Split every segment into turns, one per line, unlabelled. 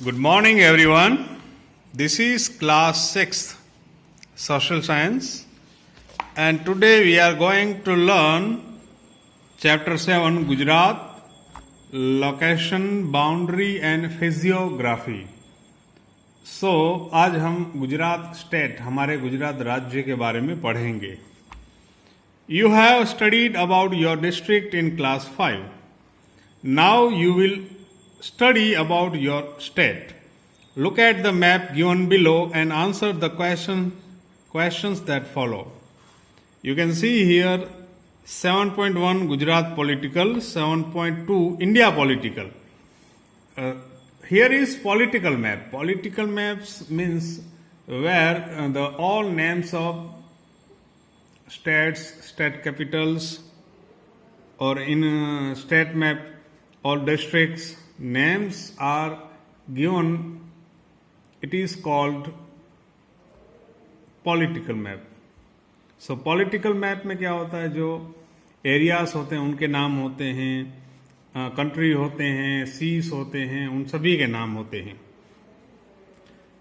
Good morning, everyone. This is class 6th social science, and today we are going to learn chapter 7 Gujarat, location, boundary and physiography. So आज हम Gujarat state, हमारे गुजरात राज्य के बारे में पढ़ेंगे. You have studied about your district in class 5. Now you will study about your state. Look at the map given below and answer the questions that follow. You can see here 7.1 Gujarat political, 7.2 India political. Here is political map. Political maps means where all names of states, state capitals, or in state map, all districts, names are given. It is called political map. So political map में क्या होता है, जो areas होते हैं उनके नाम होते हैं, कंट्री होते हैं, सीज होते हैं, उन सभी के नाम होते हैं.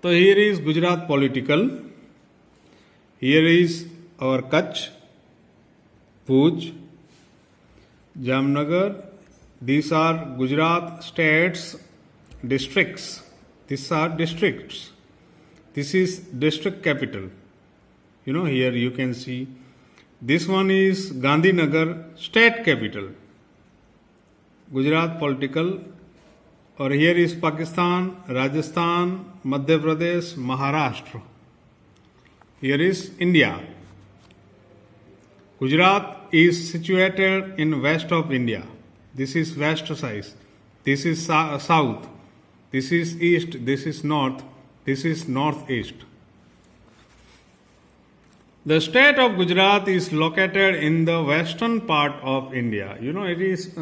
तो here is Gujarat political. Here is और कच्छ, भुज, Jamnagar. These are Gujarat states districts. These are districts. This is district capital. You know, here you can see this one is Gandhinagar state capital. Gujarat political. Or here is Pakistan, Rajasthan, Madhya Pradesh, Maharashtra. Here is India. Gujarat is situated in west of India. This is west side. This is south. This is east. This is north. This is northeast. The state of Gujarat is located in the western part of India. You know, it is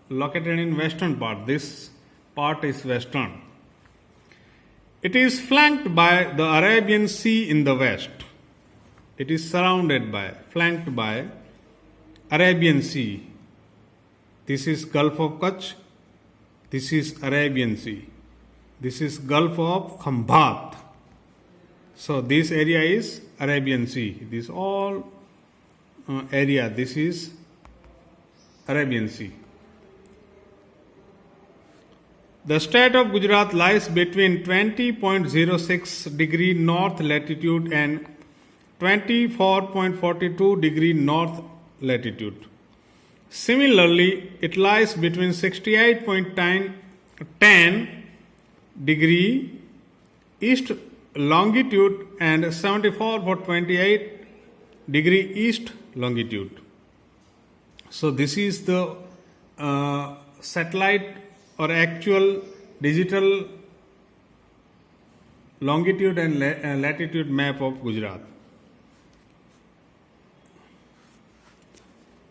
located in western part. This part is western. It is flanked by the Arabian Sea in the west. It is flanked by Arabian Sea. This is Gulf of Kutch. This is Arabian Sea. This is Gulf of Khambat. So this area is Arabian Sea. This all area, this is Arabian Sea. The state of Gujarat lies between 20.06 degree north latitude and 24.42 degree north latitude. Similarly, it lies between 68.10 degree east longitude and 74.28 degree east longitude. So this is the satellite or actual digital longitude and latitude map of Gujarat.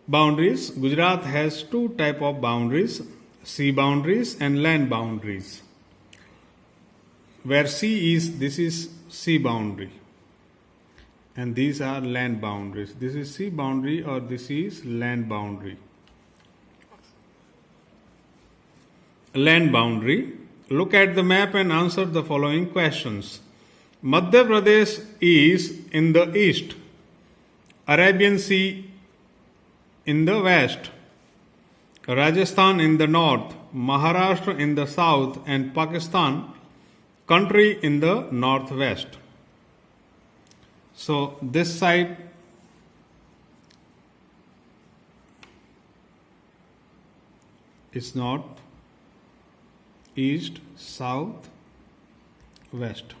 Boundaries. Gujarat has two types of boundaries, sea boundaries and land boundaries. Where sea is, this is sea boundary. And these are land boundaries. This is sea boundary or this is land boundary. Land boundary. Look at the map and answer the following questions. Madhya Pradesh is in the east. Arabian Sea in the west, Rajasthan in the north, Maharashtra in the south, and Pakistan country in the northwest. So this side is north, east, south, west.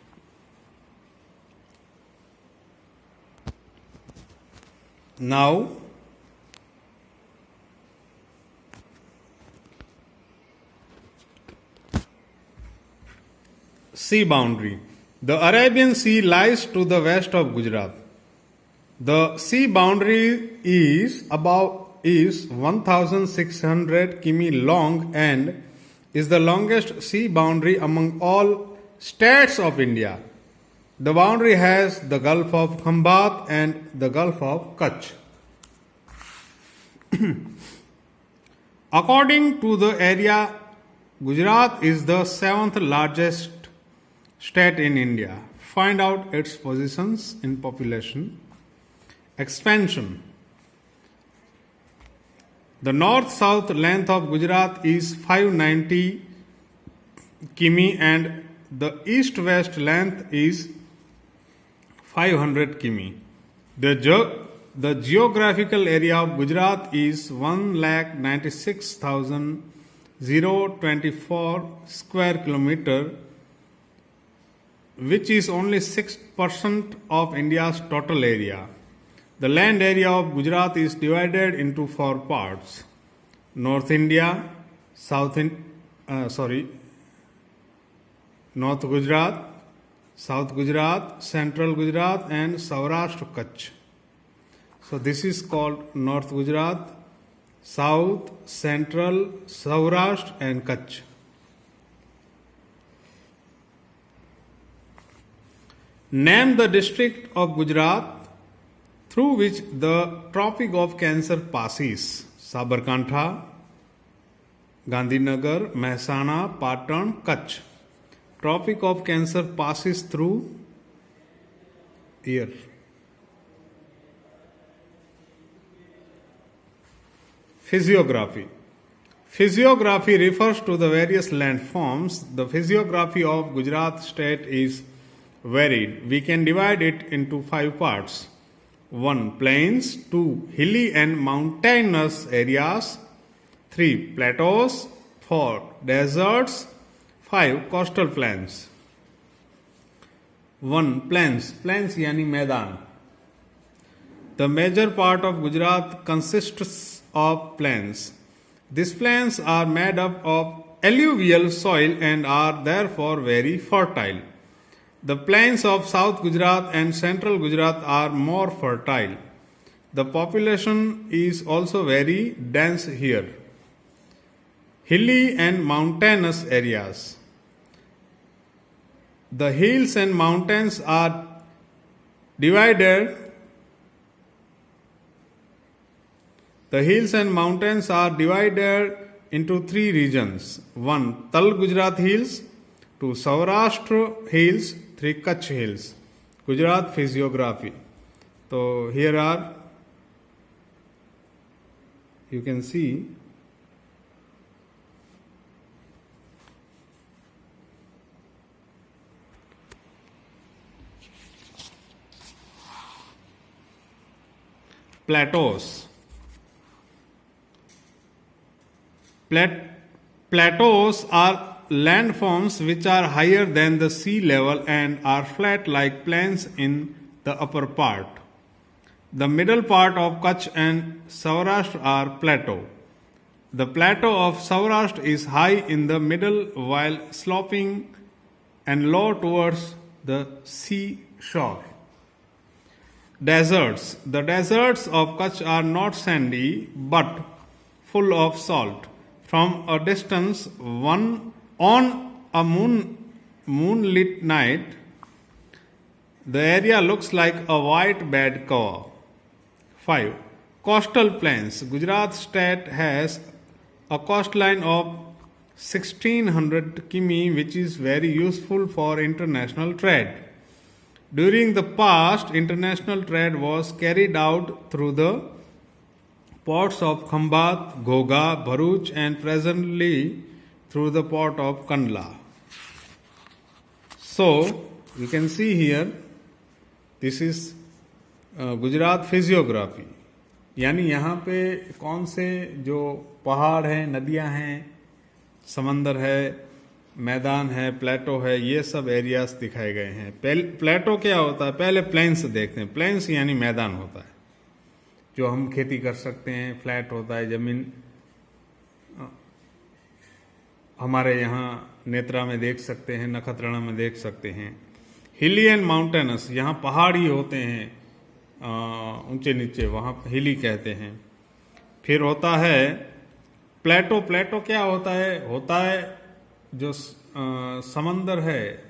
Now sea boundary. The Arabian Sea lies to the west of Gujarat. The sea boundary is 1,600 km long and is the longest sea boundary among all states of India. The boundary has the Gulf of Khambat and the Gulf of Kutch. According to the area Gujarat is the seventh largest state in India. Find out its positions in population. Expansion. The north-south length of Gujarat is 590 km and the east-west length is 500 km. The geographical area of Gujarat is 1,96,024 square kilometer, which is only 6% of India's total area. The land area of Gujarat is divided into four parts: North India, North Gujarat, South Gujarat, Central Gujarat, and Saurashtra Kutch. So this is called North Gujarat, South, Central, Saurashtra, and Kutch. Name the district of Gujarat through which the Tropic of Cancer passes. Sabarkantha, Gandhinagar, Mehsana, Patan, Kutch. Tropic of Cancer passes through here. Physiography. Physiography refers to the various landforms. The physiography of Gujarat state is varied. We can divide it into 5 parts. 1. Plains. 2. Hilly and mountainous areas. 3. Plateaus. 4. Deserts. 5. Coastal plains. 1. Plains. Plains यानी मैदान. The major part of Gujarat consists of plains. These plains are made up of alluvial soil and are therefore very fertile. The plains of South Gujarat and Central Gujarat are more fertile. The population is also very dense here. Hilly and mountainous areas. The hills and mountains are divided into 3 regions. 1. Tal Gujarat Hills, 2. Saurashtra Hills, 3. Kutch Hills. Gujarat physiography. So here are, you can see, plateaus. Plateaus are landforms which are higher than the sea level and are flat like plains in the upper part. The middle part of Kutch and Saurashtra are plateau. The plateau of Saurashtra is high in the middle while sloping and low towards the sea shore. Deserts. The deserts of Kutch are not sandy but full of salt. From a distance, on a moonlit night, the area looks like a white bed cover. 5. Coastal plains. Gujarat state has a coastline of 1600 km, which is very useful for international trade. During the past, international trade was carried out through the ports of Khambat, Ghoga, Bharuch, and presently through the port of Kandla. So, you can see here, this is Gujarat physiography, यानी यहाँ पे कौन से जो पहाड़ हैं, नदियाँ हैं, समंदर है, मैदान है, प्लेटो है, ये सब एरियाज दिखाए गए हैं. प्लेटो क्या होता है? पहले प्लेन्स देखते हैं. प्लेन्स यानी मैदान होता है जो हम खेती कर सकते हैं. फ्लैट होता है जमीन. हमारे यहाँ नेत्रा में देख सकते हैं, नखत्राणा में देख सकते हैं. हिली एंड माउंटेनस, यहाँ पहाड़ी होते हैं ऊंचे नीचे, वहाँ हिली कहते हैं. फिर होता है प्लेटो. प्लेटो क्या होता है? होता है जो समंदर है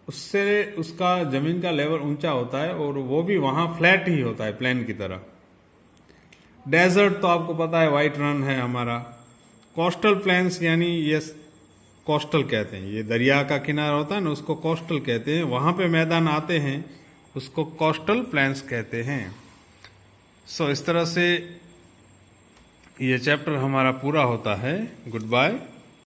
उससे उसका जमीन का लेवल ऊंचा होता है और वो भी वहाँ फ्लैट ही होता है, प्लेन की तरह. डेजर्ट तो आपको पता है, वाइट रन है हमारा. कोस्टल प्लेन्स यानी ये कोस्टल कहते हैं, ये दरिया का किनारा होता है ना, उसको कोस्टल कहते हैं। वहां पे मैदान आते हैं, उसको कोस्टल प्लेन्स कहते हैं। सो इस तरह से ये चैप्टर हमारा पूरा होता है। Good bye.